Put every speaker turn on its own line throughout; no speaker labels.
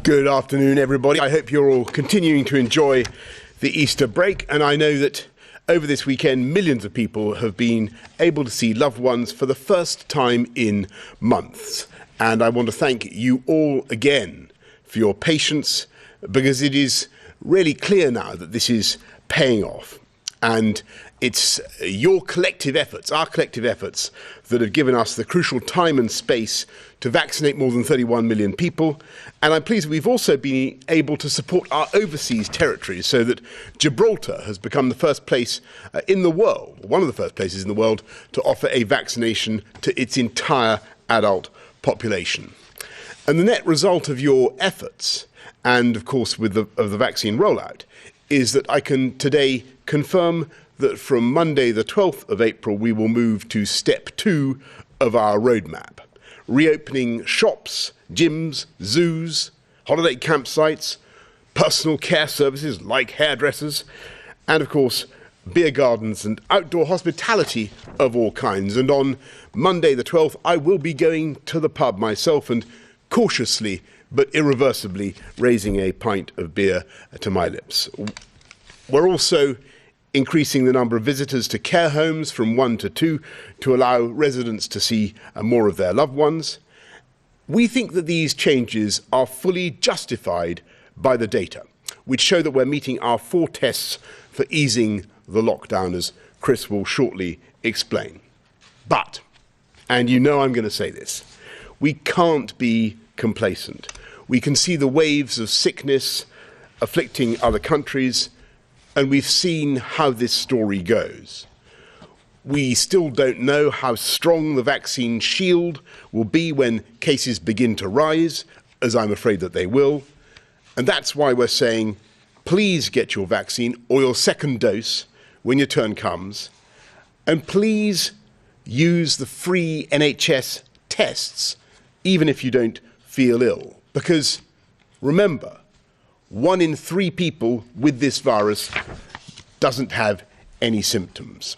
Good afternoon, everybody. I hope you're all continuing to enjoy the Easter break, and I know that over this weekend millions of people have been able to see loved ones for the first time in months. And I want to thank you all again for your patience, because it is really clear now that this is paying off. And it's your collective efforts, our collective efforts, that have given us the crucial time and space to vaccinate more than 31 million people. And I'm pleased that we've also been able to support our overseas territories, so that Gibraltar has become the first place in the world, one of the first places in the world, to offer a vaccination to its entire adult population. And the net result of your efforts, and of course with the vaccine rollout, is that I can today confirm that from Monday the 12th of April we will move to step 2 of our roadmap, reopening shops, gyms, zoos, holiday campsites, personal care services like hairdressers, and of course beer gardens and outdoor hospitality of all kinds. And on Monday the 12th I will be going to the pub myself and cautiously but irreversibly raising a pint of beer to my lips. We're also increasing the number of visitors to care homes from 1 to 2 to allow residents to see more of their loved ones. We think that these changes are fully justified by the data, which show that we're meeting our 4 tests for easing the lockdown, as Chris will shortly explain. But, and you know I'm going to say this, we can't be complacent. We can see the waves of sickness afflicting other countries, and we've seen how this story goes. We still don't know how strong the vaccine shield will be when cases begin to rise, as I'm afraid that they will. And that's why we're saying, please get your vaccine or your second dose when your turn comes. And please use the free NHS tests, even if you don't feel ill. Because remember, 1 in 3 people with this virus doesn't have any symptoms.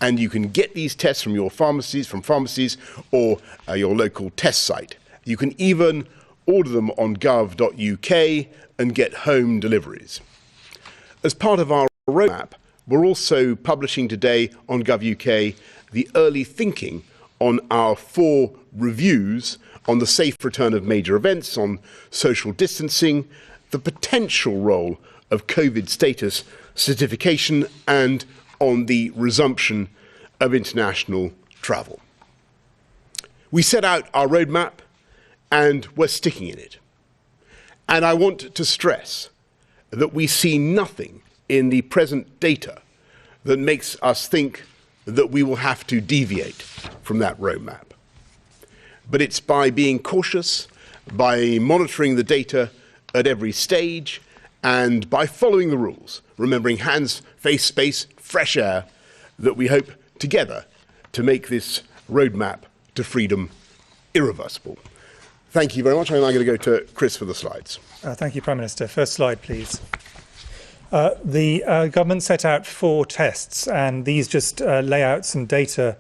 And you can get these tests from your pharmacies, or your local test site. You can even order them on gov.uk and get home deliveries. As part of our roadmap, we're also publishing today on gov.uk the early thinking on our 4 reviews on the safe return of major events, on social distancing, the potential role of COVID status certification, and on the resumption of international travel. We set out our roadmap and we're sticking in it. And I want to stress that we see nothing in the present data that makes us think that we will have to deviate from that roadmap. But it's by being cautious, by monitoring the data at every stage, and by following the rules, remembering hands, face, space, fresh air, that we hope together to make this roadmap to freedom irreversible. Thank you very much. I'm now going to go to Chris for the slides.
Thank you, Prime Minister. First slide, please. The government set out 4 tests, and these just lay out some data,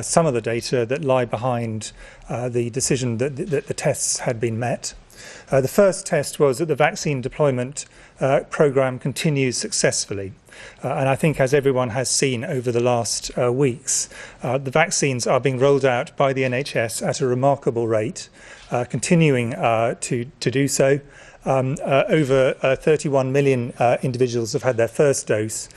some of the data that lie behind the decision that the tests had been met. The first test was that the vaccine deployment programme continues successfully. And I think, as everyone has seen over the last weeks, the vaccines are being rolled out by the NHS at a remarkable rate, continuing to do so. Over 31 million individuals have had their first dose,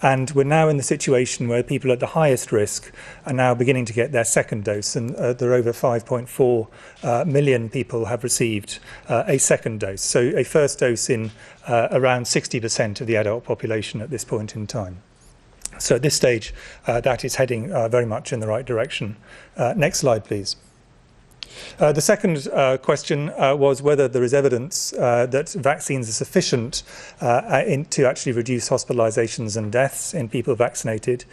and we're now in the situation where people at the highest risk are now beginning to get their second dose, and there are over 5.4 million people have received a second dose. So a first dose in around 60% of the adult population at this point in time. So at this stage, that is heading very much in the right direction. Next slide, please. The second question was whether there is evidence that vaccines are sufficient to actually reduce hospitalisations and deaths in people vaccinated.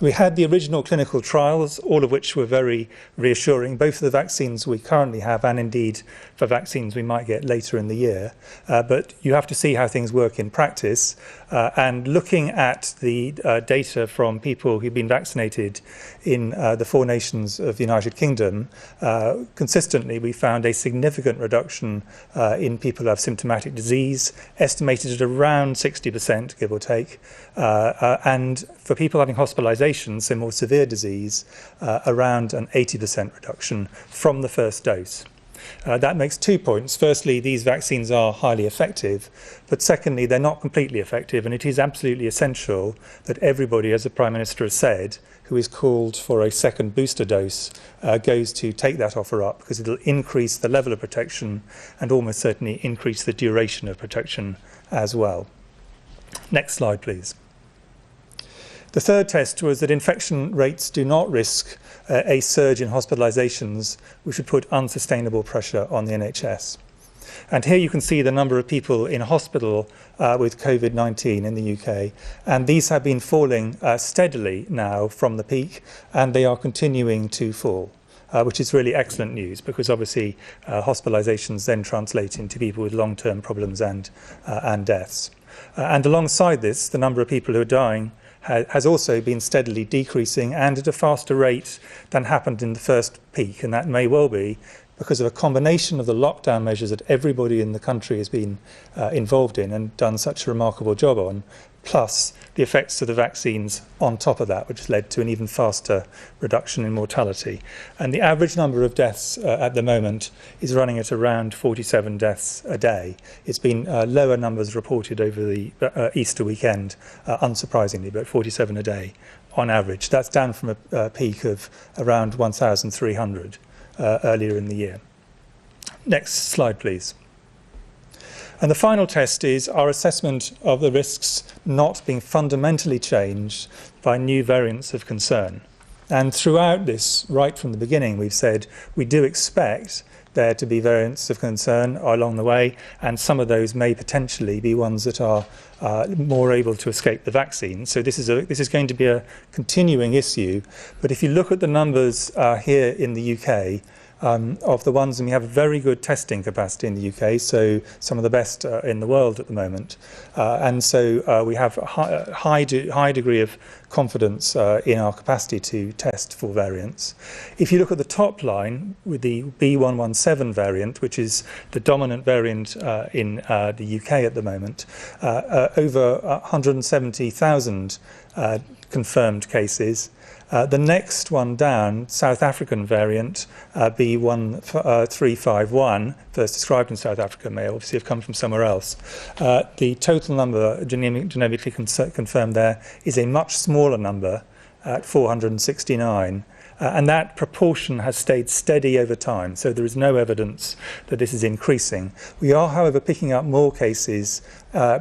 We had the original clinical trials, all of which were very reassuring, both for the vaccines we currently have and indeed for vaccines we might get later in the year. But you have to see how things work in practice. And looking at the data from people who've been vaccinated in the 4 nations of the United Kingdom, consistently we found a significant reduction in people who have symptomatic disease, estimated at around 60%, give or take, and for people having hospitalizations, so more severe disease, around an 80% reduction from the first dose. That makes 2 points. Firstly, these vaccines are highly effective, but secondly, they're not completely effective, and it is absolutely essential that everybody, as the Prime Minister has said, who is called for a second booster dose, goes to take that offer up, because it'll increase the level of protection and almost certainly increase the duration of protection as well. Next slide, please. The third test was that infection rates do not risk a surge in hospitalisations, which would put unsustainable pressure on the NHS. And here you can see the number of people in hospital with COVID-19 in the UK, and these have been falling steadily now from the peak, and they are continuing to fall. Which is really excellent news, because obviously hospitalisations then translate into people with long-term problems and deaths. And alongside this, the number of people who are dying has also been steadily decreasing, and at a faster rate than happened in the first peak, and that may well be because of a combination of the lockdown measures that everybody in the country has been involved in and done such a remarkable job on, plus the effects of the vaccines on top of that, which has led to an even faster reduction in mortality. And the average number of deaths at the moment is running at around 47 deaths a day. It's been lower numbers reported over the Easter weekend, unsurprisingly, but 47 a day on average. That's down from a peak of around 1,300 earlier in the year. Next slide, please. And the final test is our assessment of the risks not being fundamentally changed by new variants of concern. And throughout this, right from the beginning, we've said we do expect there to be variants of concern along the way, and some of those may potentially be ones that are more able to escape the vaccine. So this is going to be a continuing issue. But if you look at the numbers here in the UK, of the ones, and we have a very good testing capacity in the UK, so some of the best in the world at the moment, and so we have a high degree of confidence in our capacity to test for variants. If you look at the top line with the B117 variant, which is the dominant variant in the UK at the moment, over 170,000 confirmed cases. The next one down, South African variant, B1351, first described in South Africa, may obviously have come from somewhere else. The total number genomically confirmed there is a much smaller number at 469. And that proportion has stayed steady over time, so there is no evidence that this is increasing. We are, however, picking up more cases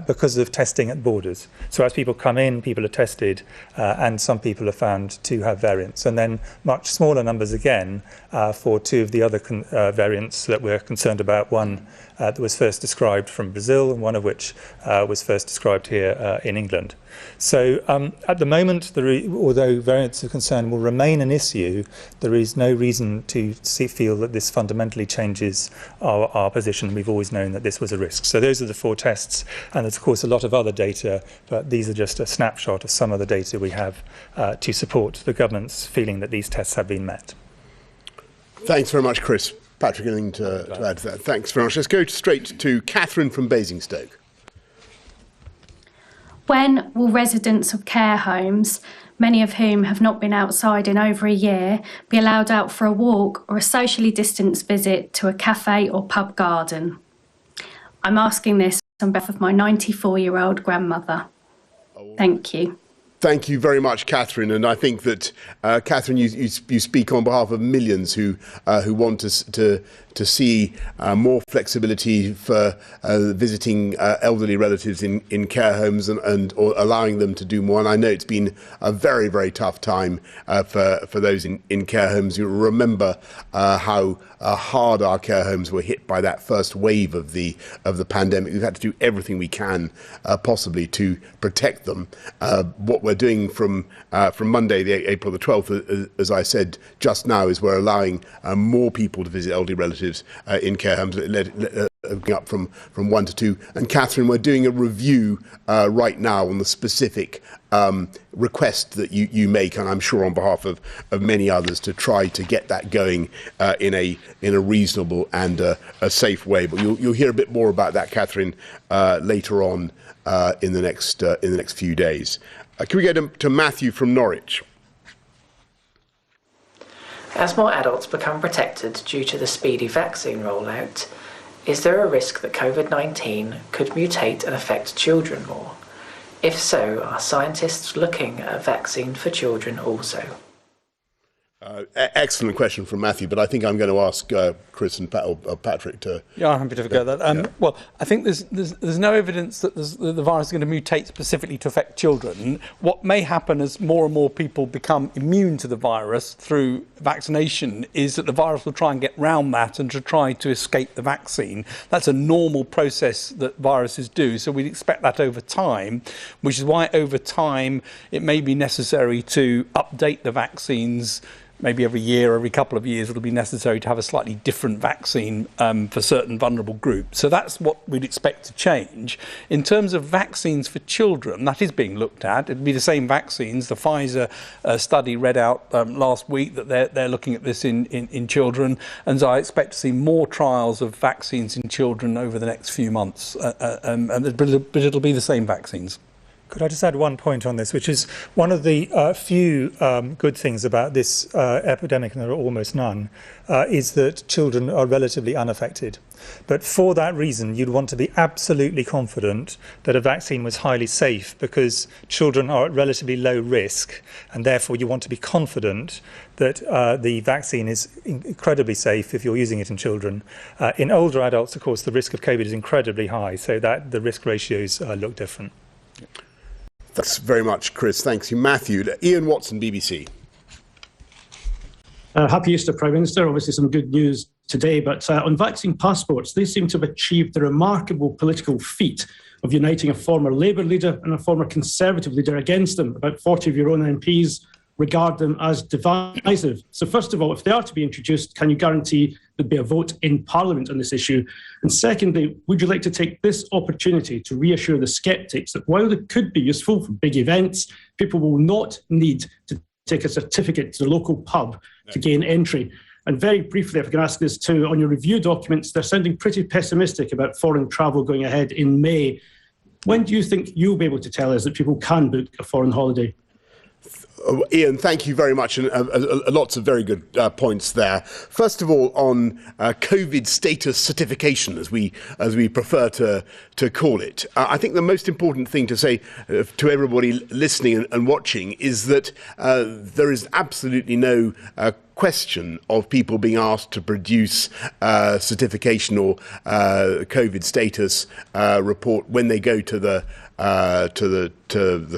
because of testing at borders. So as people come in, people are tested, and some people are found to have variants. And then much smaller numbers again for two of the other variants that we're concerned about, one that was first described from Brazil, and one of which was first described here in England. So at the moment, although variants of concern will remain an issue, there is no reason to feel that this fundamentally changes our position. We've always known that this was a risk. So those are the four tests, and there's of course a lot of other data, but these are just a snapshot of some of the data we have to support the government's feeling that these tests have been met.
Thanks very much, Chris. Patrick, anything to add to that? Thanks very much. Let's go straight to Catherine from Basingstoke.
When will residents of care homes, many of whom have not been outside in over a year, be allowed out for a walk or a socially distanced visit to a cafe or pub garden? I'm asking this on behalf of my 94-year-old grandmother. Thank you.
Thank you very much, Catherine. And I think that, Catherine, you speak on behalf of millions who want to see more flexibility for visiting elderly relatives in care homes or allowing them to do more. And I know it's been a very, very tough time for those in care homes. You remember how hard our care homes were hit by that first wave of the pandemic. We've had to do everything we can possibly to protect them. What we're doing from Monday, April the 12th, as I said just now, is we're allowing more people to visit elderly relatives in care homes. going up from 1 to 2. And Catherine, we're doing a review right now on the specific request that you make, and I'm sure on behalf of many others, to try to get that going in a reasonable and a safe way. But you'll hear a bit more about that, Catherine, later on in the next few days. Can we go to Matthew from Norwich?
As more adults become protected due to the speedy vaccine rollout, is there a risk that COVID-19 could mutate and affect children more? If so, are scientists looking at a vaccine for children also?
Excellent question from Matthew, but I think I'm going to ask Chris and Patrick to...
Yeah, I'm happy to go at that. Well, I think there's no evidence that the virus is going to mutate specifically to affect children. What may happen as more and more people become immune to the virus through vaccination is that the virus will try and get round that and to try to escape the vaccine. That's a normal process that viruses do, so we'd expect that over time, which is why over time it may be necessary to update the vaccines. Maybe every year, every couple of years, it'll be necessary to have a slightly different vaccine for certain vulnerable groups. So that's what we'd expect to change. In terms of vaccines for children, that is being looked at. It'd be the same vaccines. The Pfizer study read out last week that they're looking at this in children. And so I expect to see more trials of vaccines in children over the next few months. But it'll be the same vaccines.
Could I just add one point on this, which is one of the few good things about this epidemic, and there are almost none, is that children are relatively unaffected. But for that reason, you'd want to be absolutely confident that a vaccine was highly safe, because children are at relatively low risk, and therefore you want to be confident that the vaccine is incredibly safe if you're using it in children. In older adults, of course, the risk of COVID is incredibly high, so that the risk ratios look different.
Thanks very much, Chris. Thanks you, Matthew. Ian Watson, BBC.
Happy Easter, Prime Minister. Obviously some good news today, but on vaccine passports, they seem to have achieved the remarkable political feat of uniting a former Labour leader and a former Conservative leader against them. About 40 of your own MPs regard them as divisive. So first of all, if they are to be introduced, can you guarantee there'll be a vote in Parliament on this issue? And secondly, would you like to take this opportunity to reassure the sceptics that while they could be useful for big events, people will not need to take a certificate to the local pub to gain entry? And very briefly, if I can ask this too, on your review documents, they're sounding pretty pessimistic about foreign travel going ahead in May. When do you think you'll be able to tell us that people can book a foreign holiday?
Ian, thank you very much, and lots of very good points there. First of all, on COVID status certification, as we prefer to call it, I think the most important thing to say to everybody listening and watching is that there is absolutely no question of people being asked to produce certification or COVID status report when they go to the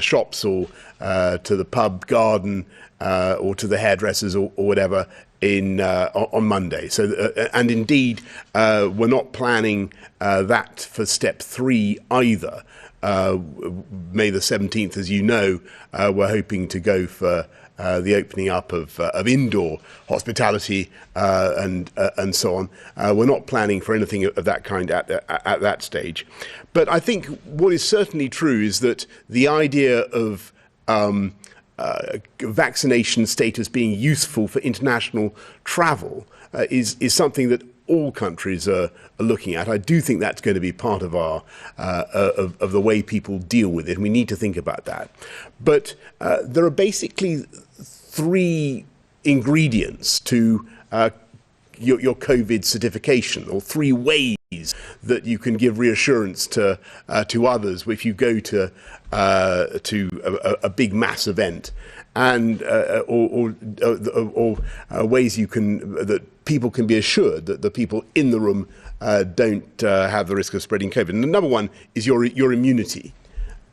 shops or to the pub garden or to the hairdressers or whatever on Monday. So and indeed we're not planning that for step 3 either. May the 17th, as you know, we're hoping to go for the opening up of indoor hospitality and so on. We're not planning for anything of that kind at that stage. But I think what is certainly true is that the idea of vaccination status being useful for international travel is something that all countries are looking at. I do think that's going to be part of our of the way people deal with it, and we need to think about that. But there are basically 3 ingredients to your COVID certification, or 3 ways that you can give reassurance to others if you go to a big mass event, and or ways you can that people can be assured that the people in the room don't have the risk of spreading COVID. And the number one is your immunity.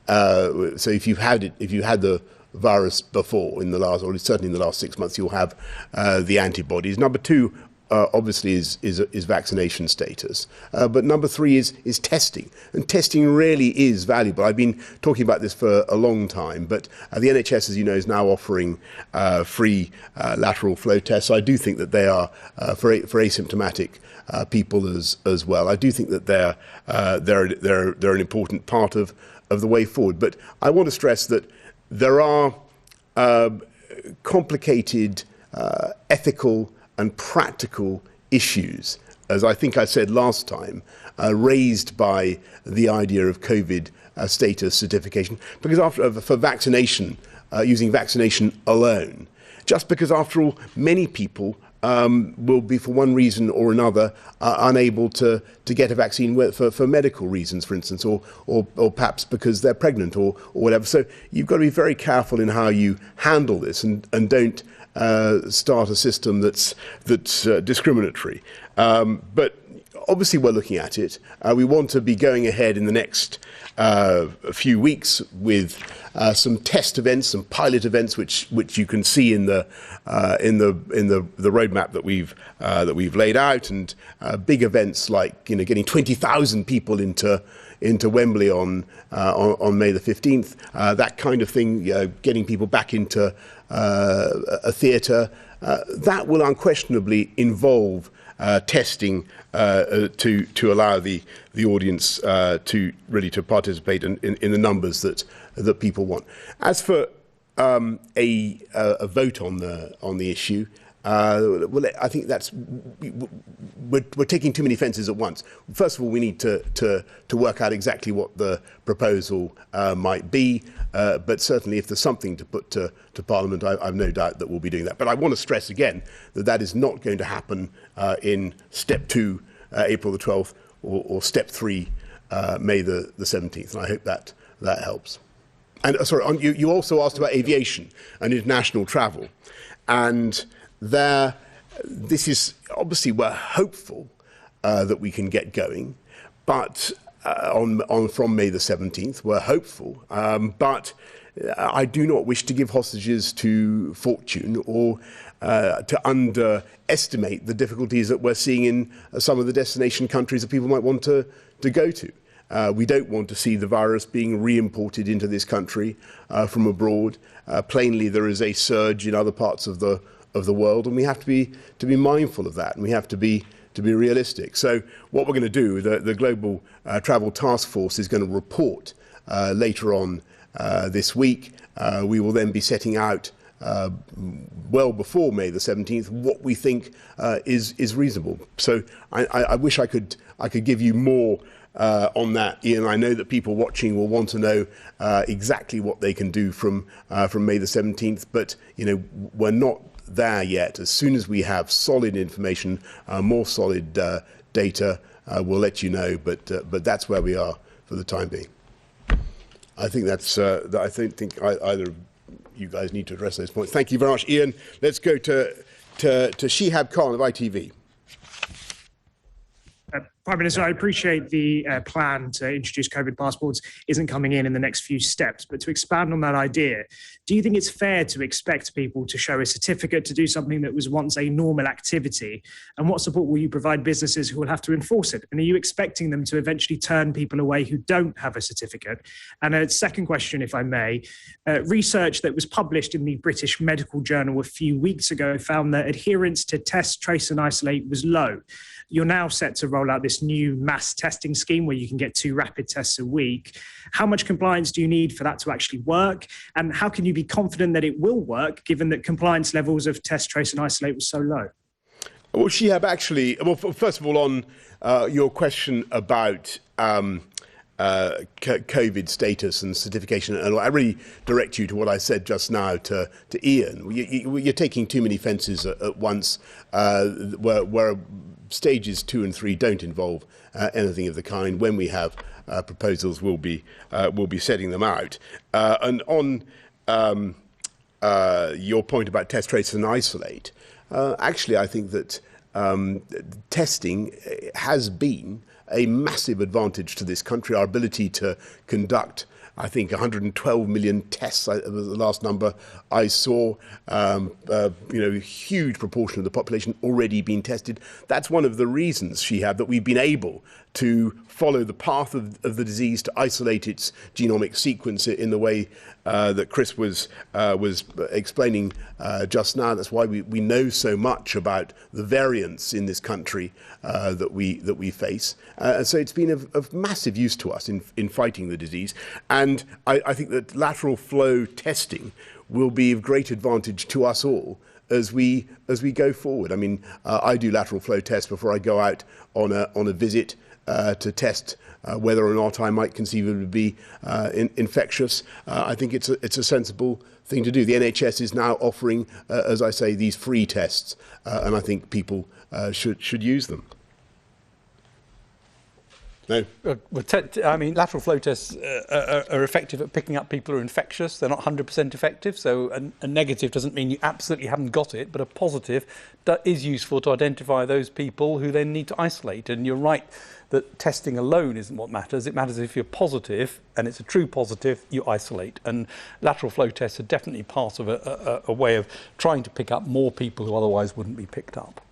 So if you had the virus before in the last, or certainly in the last 6 months, you'll have the antibodies. Number 2, obviously, is vaccination status. But number 3 is testing. And testing really is valuable. I've been talking about this for a long time, but the NHS, as you know, is now offering free lateral flow tests. So I do think that they are, for asymptomatic people as well. I do think that they're an important part of the way forward. But I want to stress that there are complicated ethical and practical issues, as I think I said last time, raised by the idea of COVID status certification, because for vaccination, using vaccination alone, just because after all, many people will be, for one reason or another, unable to get a vaccine for medical reasons, for instance, or perhaps because they're pregnant or whatever. So you've got to be very careful in how you handle this and don't start a system that's discriminatory. But obviously we're looking at it. We want to be going ahead in the next few weeks with some test events, some pilot events, which you can see in the roadmap that we've laid out, and big events like getting 20,000 people into Wembley on May the 15th, that kind of thing, getting people back into a theatre. That will unquestionably involve testing to allow the audience to really participate in the numbers that people want. As for a vote on the issue, well, I think we're taking too many fences at once. First of all, we need to work out exactly what the proposal might be. But certainly, if there's something to put to Parliament, I've no doubt that we'll be doing that. But I want to stress again that is not going to happen in step 2, April the 12th, or step 3, May the 17th. And I hope that helps. And sorry, you also asked about aviation and international travel, and this is obviously, we're hopeful that we can get going, but from May the 17th, we're hopeful, but I do not wish to give hostages to fortune or to underestimate the difficulties that we're seeing in some of the destination countries that people might want to go to. We don't want to see the virus being re-imported into this country from abroad. Plainly, there is a surge in other parts of the world, and we have to be mindful of that, and we have to be realistic. So what we're going to do, the Global Travel Task Force is going to report later on this week. We will then be setting out well before May the 17th what we think is reasonable. So I wish I could give you more on that, Ian. I know that people watching will want to know exactly what they can do from May the 17th, but we're not there yet. As soon as we have solid information, more solid data, we'll let you know. But that's where we are for the time being. I think that's. I think either of you guys need to address those points. Thank you very much, Ian. Let's go to Shihab Khan of ITV.
Prime Minister, I appreciate the plan to introduce COVID passports isn't coming in the next few steps, but to expand on that idea, do you think it's fair to expect people to show a certificate to do something that was once a normal activity? And what support will you provide businesses who will have to enforce it? And are you expecting them to eventually turn people away who don't have a certificate? And a second question, if I may, research that was published in the British Medical Journal a few weeks ago found that adherence to test, trace and isolate was low. You're now set to roll out this new mass testing scheme where you can get 2 rapid tests a week. How much compliance do you need for that to actually work? And how can you be confident that it will work, given that compliance levels of test, trace and isolate was so low?
Well, Shihab, actually, first of all, on your question about COVID status and certification, and I really direct you to what I said just now to Ian. You're taking too many fences at once, where stages 2 and 3 don't involve anything of the kind. When we have proposals, we'll be setting them out. And on your point about test, trace and isolate, actually, I think that testing has been a massive advantage to this country. Our ability to conduct, I think, 112 million tests was the last number I saw. Huge proportion of the population already been tested. That's one of the reasons, Shihab, that we've been able to follow the path of the disease, to isolate its genomic sequence in the way that Chris was explaining just now. That's why we know so much about the variants in this country that we face. And so it's been of massive use to us in fighting the disease. And I think that lateral flow testing will be of great advantage to us all as we go forward. I mean, I do lateral flow tests before I go out on a visit to test whether or not I might conceivably be infectious. I think it's a sensible thing to do. The NHS is now offering, as I say, these free tests, and I think people should use them. No.
I mean, lateral flow tests are effective at picking up people who are infectious. They're not 100% effective, so a negative doesn't mean you absolutely haven't got it, but a positive is useful to identify those people who then need to isolate. And you're right that testing alone isn't what matters. It matters if you're positive, and it's a true positive, you isolate. And lateral flow tests are definitely part of a way of trying to pick up more people who otherwise wouldn't be picked up.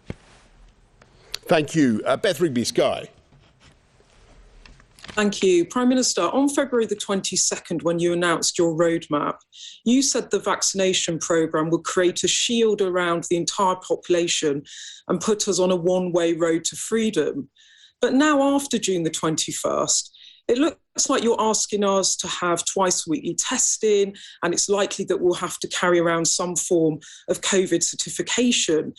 Thank you. Beth Rigby, Sky.
Thank you. Prime Minister, on February the 22nd, when you announced your roadmap, you said the vaccination programme would create a shield around the entire population and put us on a one-way road to freedom. But now, after June the 21st, it looks like you're asking us to have twice-weekly testing, and it's likely that we'll have to carry around some form of COVID certification.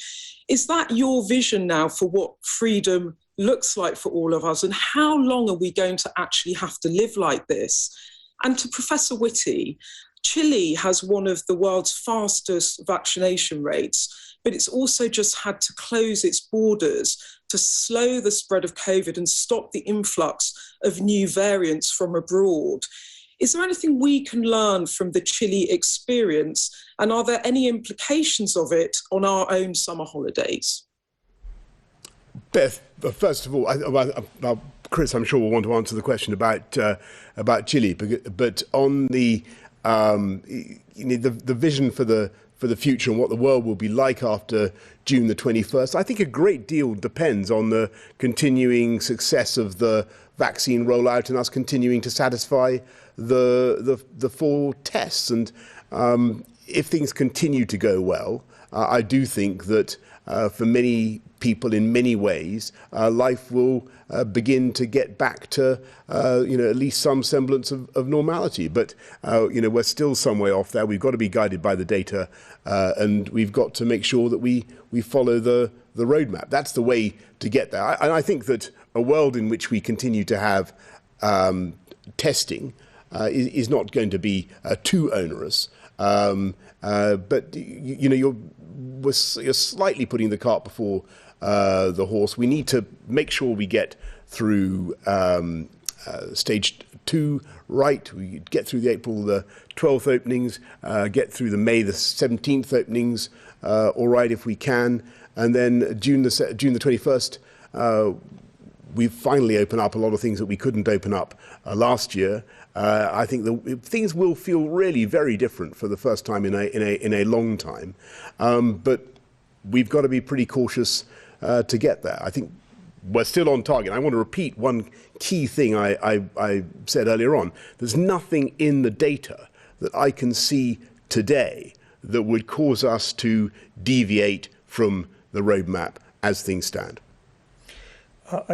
Is that your vision now for what freedom looks like for all of us, and how long are we going to actually have to live like this? And to Professor Whitty, Chile has one of the world's fastest vaccination rates, but it's also just had to close its borders to slow the spread of COVID and stop the influx of new variants from abroad. Is there anything we can learn from the Chile experience, and are there any implications of it on our own summer holidays?
Beth, first of all, Chris, I'm sure will want to answer the question about Chile, but on the the vision for the future and what the world will be like after June the 21st, I think a great deal depends on the continuing success of the vaccine rollout and us continuing to satisfy the 4 tests. And if things continue to go well, I do think that for many people in many ways, life will begin to get back to, at least some semblance of normality. But, we're still some way off there. We've got to be guided by the data, and we've got to make sure that we follow the roadmap. That's the way to get there. And I think that a world in which we continue to have testing is not going to be too onerous. But, you're slightly putting the cart before the horse. We need to make sure we get through stage 2 right. We get through the April the 12th openings, get through the May the 17th openings, all right if we can, and then June the 21st. We finally open up a lot of things that we couldn't open up last year. I think things will feel really very different for the first time in a long time, but we've got to be pretty cautious to get there. I think we're still on target. I want to repeat one key thing I said earlier on. There's nothing in the data that I can see today that would cause us to deviate from the roadmap as things stand.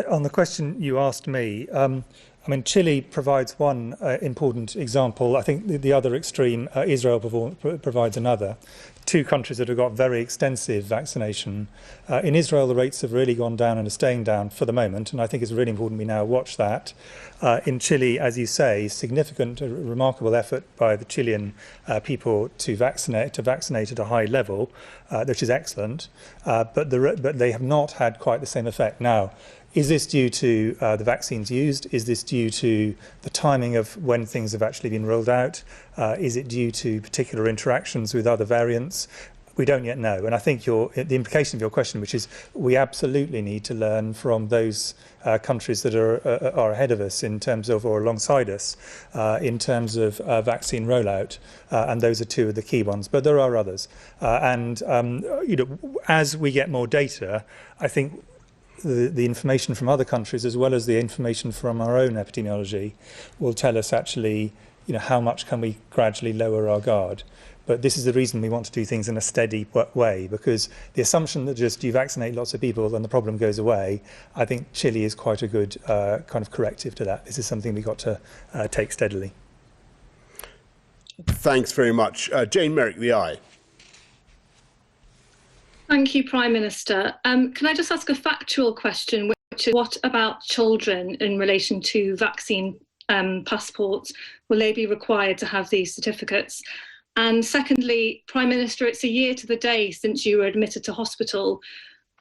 On the question you asked me, Chile provides one important example. I think the other extreme, Israel provides another. 2 countries that have got very extensive vaccination. In Israel, the rates have really gone down and are staying down for the moment, and I think it's really important we now watch that. In Chile, as you say, significant, remarkable effort by the Chilean people to vaccinate at a high level, which is excellent, but they have not had quite the same effect. Now, is this due to the vaccines used? Is this due to the timing of when things have actually been rolled out? Is it due to particular interactions with other variants? We don't yet know. And I think the implication of your question, which is we absolutely need to learn from those countries that are ahead of us in terms of, or alongside us, in terms of vaccine rollout. And those are 2 of the key ones. But there are others. As we get more data, I think the information from other countries as well as the information from our own epidemiology will tell us actually, how much can we gradually lower our guard. But this is the reason we want to do things in a steady way, because the assumption that just you vaccinate lots of people and the problem goes away, I think Chile is quite a good kind of corrective to that. This is something we've got to take steadily.
Thanks very much. Jane Merrick, the Eye.
Thank you, Prime Minister. Can I just ask a factual question, which is what about children in relation to vaccine passports? Will they be required to have these certificates? And secondly, Prime Minister, it's a year to the day since you were admitted to hospital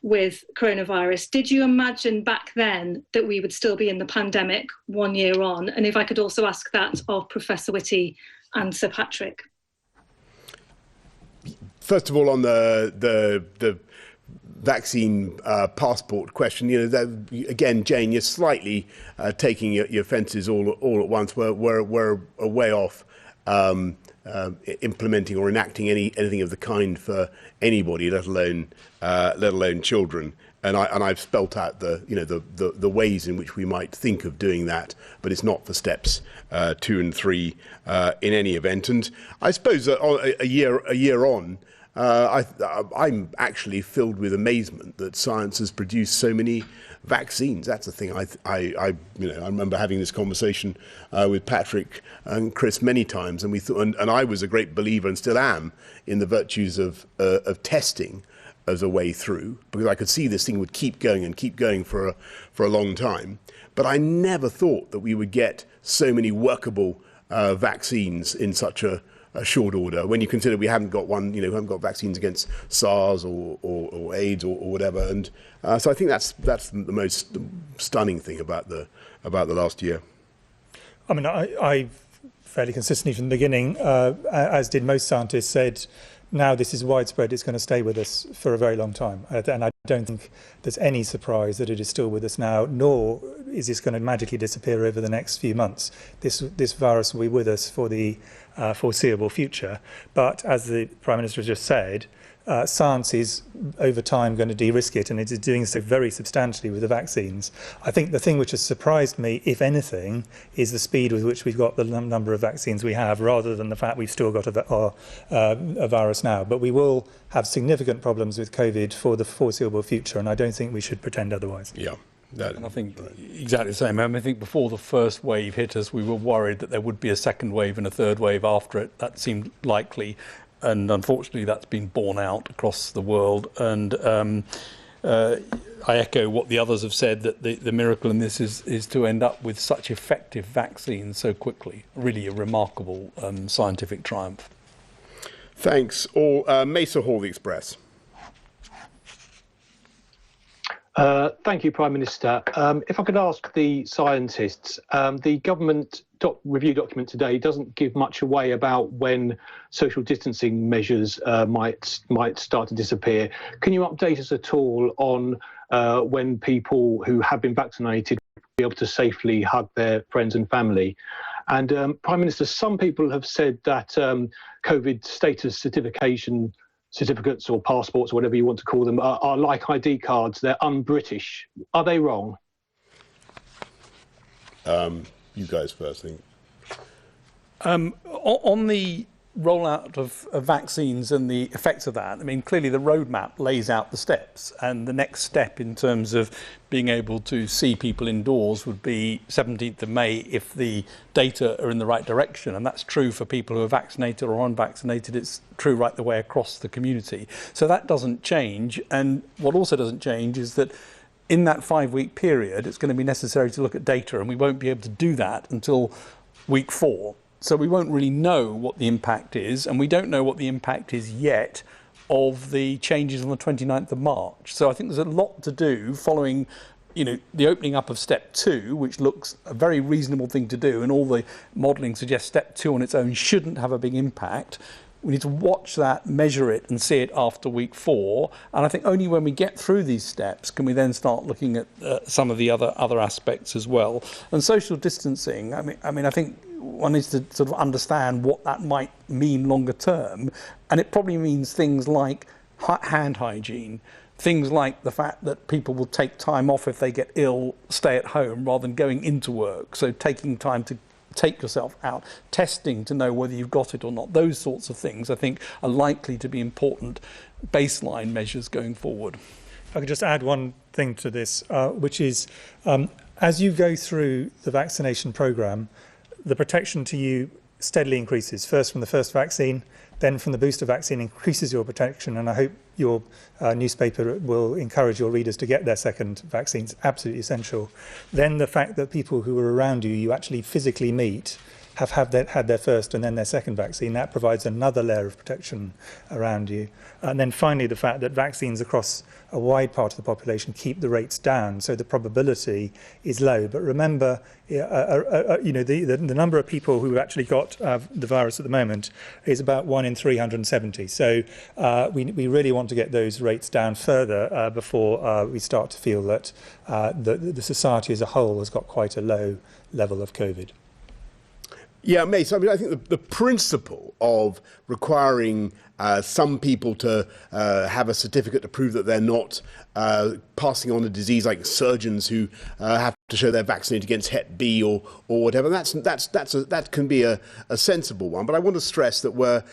with coronavirus. Did you imagine back then that we would still be in the pandemic 1 year on? And if I could also ask that of Professor Whitty and Sir Patrick.
First of all, on the vaccine passport question, again, Jane, you're slightly taking your fences all at once. We're a way off implementing or enacting anything of the kind for anybody, let alone children. And I've spelt out the ways in which we might think of doing that, but it's not for steps 2 and 3 in any event. And I suppose a year on, I'm actually filled with amazement that science has produced so many vaccines. That's the thing. I remember having this conversation with Patrick and Chris many times, and we thought, and I was a great believer and still am in the virtues of testing as a way through, because I could see this thing would keep going for a long time. But I never thought that we would get so many workable vaccines in such a short order, when you consider we haven't got vaccines against SARS or AIDS or whatever. And so I think that's the most stunning thing about the last year.
I mean, I fairly consistently from the beginning, as did most scientists, said, now this is widespread, it's going to stay with us for a very long time. And I don't think there's any surprise that it is still with us now, nor is this going to magically disappear over the next few months. This virus will be with us for the foreseeable future. But as the Prime Minister has just said, science is over time going to de-risk it, and it is doing so very substantially with the vaccines. I think the thing which has surprised me, if anything, is the speed with which we've got the number of vaccines we have, rather than the fact we've still got a virus now. But we will have significant problems with COVID for the foreseeable future, and I don't think we should pretend otherwise.
Yeah.
And I think exactly the same. I think before the first wave hit us, we were worried that there would be a second wave and a third wave after it. That seemed likely. And unfortunately, that's been borne out across the world. And I echo what the others have said, that the miracle in this is to end up with such effective vaccines so quickly. Really a remarkable scientific triumph.
Thanks. All Mesa Hall, The Express.
Thank you, Prime Minister. If I could ask the scientists, the government review document today doesn't give much away about when social distancing measures might start to disappear. Can you update us at all on when people who have been vaccinated will be able to safely hug their friends and family? And Prime Minister, some people have said that COVID status certificates or passports or whatever you want to call them are like ID cards. They're un-British. Are they wrong?
You guys first, I think.
On the rollout of vaccines and the effects of that, I mean, clearly the roadmap lays out the steps, and the next step in terms of being able to see people indoors would be 17th of May if the data are in the right direction. And that's true for people who are vaccinated or unvaccinated. It's true right the way across the community. So that doesn't change. And what also doesn't change is that in that 5-week period, it's going to be necessary to look at data, and we won't be able to do that until week 4. So we won't really know what the impact is, and we don't know what the impact is yet of the changes on the 29th of March. So I think there's a lot to do following, the opening up of step 2, which looks a very reasonable thing to do, and all the modelling suggests step 2 on its own shouldn't have a big impact. We need to watch that, measure it, and see it after week 4. And I think only when we get through these steps can we then start looking at some of the other aspects as well. And social distancing, I mean, I think one needs to sort of understand what that might mean longer term. And it probably means things like hand hygiene, things like the fact that people will take time off if they get ill, stay at home rather than going into work. So taking time to take yourself out, testing to know whether you've got it or not, those sorts of things I think are likely to be important baseline measures going forward.
If I could just add one thing to this, which is as you go through the vaccination programme, the protection to you steadily increases, first from the first vaccine, then from the booster vaccine increases your protection, and I hope your newspaper will encourage your readers to get their second vaccines, absolutely essential. Then the fact that people who are around you, you actually physically meet, have had their first and then their second vaccine, that provides another layer of protection around you. And then finally, the fact that vaccines across a wide part of the population keep the rates down, so the probability is low. But remember, the number of people who have actually got the virus at the moment is about 1 in 370. So we really want to get those rates down further before we start to feel that the society as a whole has got quite a low level of COVID.
Yeah, Mace, I mean, I think the principle of requiring some people to have a certificate to prove that they're not passing on a disease, like surgeons who have to show they're vaccinated against Hep B or whatever, that can be a sensible one. But I want to stress that we're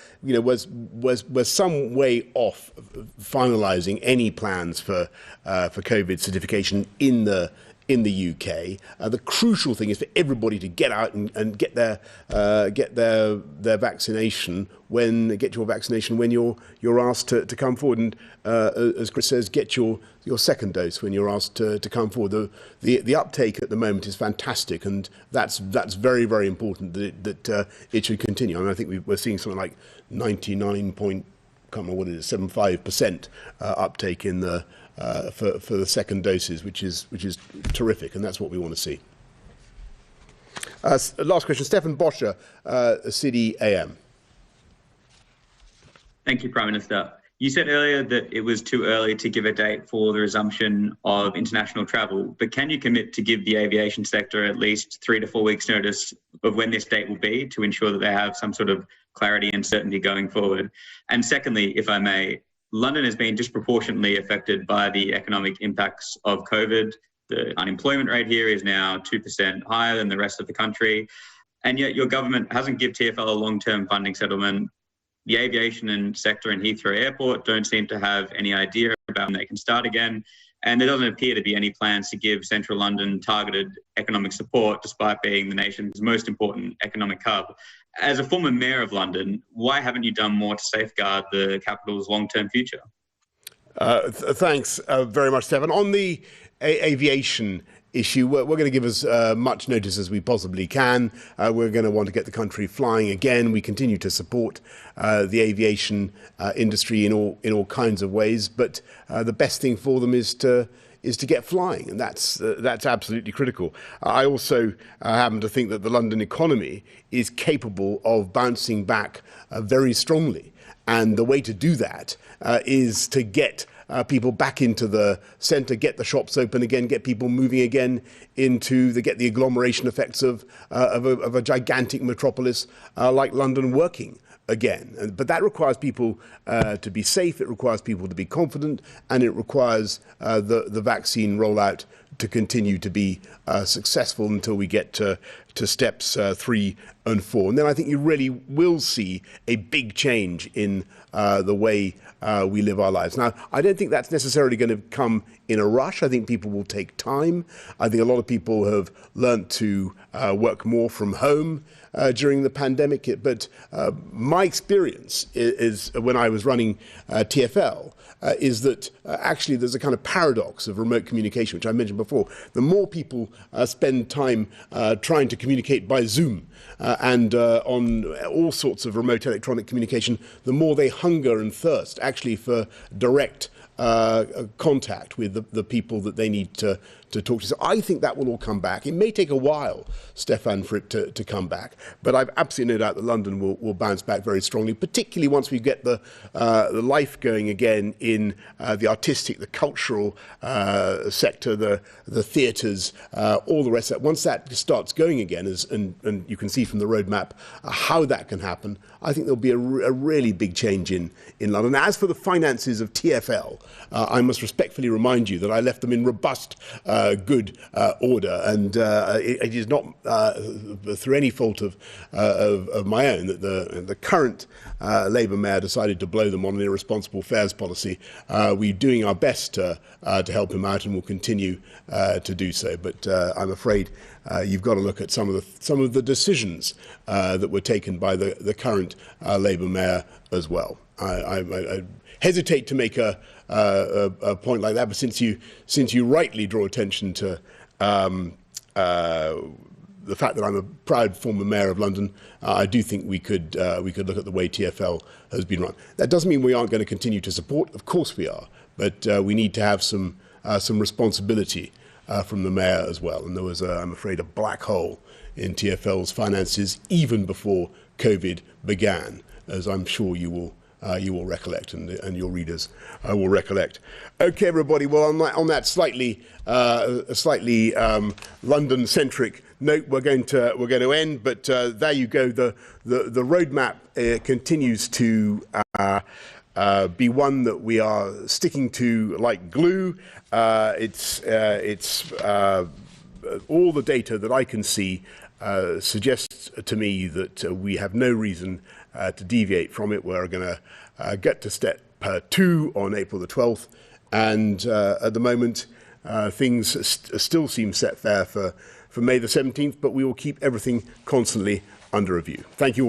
some way off finalising any plans for COVID certification in the UK. The crucial thing is for everybody to get out and get their vaccination get your vaccination when you're asked to come forward, and as Chris says, get your second dose when you're asked to come forward. The uptake at the moment is fantastic, and that's very, very important that it should continue. I mean, I think we're seeing something like 99.75% uptake in the for the second doses, which is terrific, and that's what we want to see. Last question, Stefan Boscher, City AM.
Thank you, Prime Minister. You said earlier that it was too early to give a date for the resumption of international travel, but can you commit to give the aviation sector at least 3 to 4 weeks notice of when this date will be to ensure that they have some sort of clarity and certainty going forward? And secondly, if I may, London has been disproportionately affected by the economic impacts of COVID. The unemployment rate here is now 2% higher than the rest of the country. And yet your government hasn't given TfL a long-term funding settlement. The aviation and sector in Heathrow Airport don't seem to have any idea about when they can start again. And there doesn't appear to be any plans to give central London targeted economic support, despite being the nation's most important economic hub. As a former mayor of London, why haven't you done more to safeguard the capital's long-term future?
Thanks very much, Stefan. On the aviation issue, we're going to give as much notice as we possibly can. We're going to want to get the country flying again. We continue to support the aviation industry in all kinds of ways, but the best thing for them is to get flying, and that's absolutely critical. I also happen to think that the London economy is capable of bouncing back very strongly, and the way to do that is to get people back into the centre, get the shops open again, get people moving again get the agglomeration effects of a gigantic metropolis like London working again. But that requires people to be safe, it requires people to be confident, and it requires the vaccine rollout to continue to be successful until we get to steps 3 and 4. And then I think you really will see a big change in the way we live our lives. Now, I don't think that's necessarily going to come in a rush. I think people will take time. I think a lot of people have learnt to work more from home during the pandemic. But my experience is when I was running TfL, is that actually there's a kind of paradox of remote communication, which I mentioned before. The more people spend time trying to communicate by Zoom and on all sorts of remote electronic communication, the more they hunger and thirst actually for direct contact with the people that they need to talk to. So I think that will all come back. It may take a while, Stefan, for it to come back, but I've absolutely no doubt that London will bounce back very strongly, particularly once we get the life going again in the artistic, the cultural sector, the theatres, all the rest of that. Once that starts going again, and you can see from the roadmap how that can happen, I think there'll be a really big change in London. As for the finances of TfL, I must respectfully remind you that I left them in robust, good order, and it is not through any fault of my own that the current Labour mayor decided to blow them on an irresponsible fares policy. We're doing our best to help him out, and will continue to do so. But I'm afraid you've got to look at some of the decisions that were taken by the current Labour mayor as well. I hesitate to make a point like that, but since you rightly draw attention to the fact that I'm a proud former mayor of London, I do think we could look at the way TfL has been run. That doesn't mean we aren't going to continue to support. Of course we are, but we need to have some responsibility from the mayor as well. And there was, I'm afraid, a black hole in TfL's finances even before COVID began, as I'm sure you will recollect, and your readers will recollect. Okay, everybody. Well, on that slightly London-centric note, we're going to end. But there you go. The roadmap continues to be one that we are sticking to like glue. It's all the data that I can see suggests to me that we have no reason to deviate from it. We're going to get to step 2 on April the 12th, and at the moment things still seem set fair for May the 17th, but we will keep everything constantly under review. Thank you all.